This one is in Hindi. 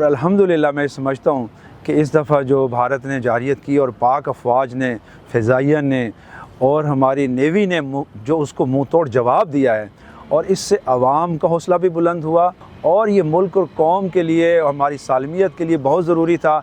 अल्हम्दुलिल्लाह मैं समझता हूँ कि इस दफ़ा जो भारत ने जारियत की और पाक अफवाज ने, फ़िज़ाइया ने और हमारी नेवी ने जो उसको मुँह तोड़ जवाब दिया है, और इससे आवाम का हौसला भी बुलंद हुआ और ये मुल्क और कौम के लिए, हमारी सालमियत के लिए बहुत ज़रूरी था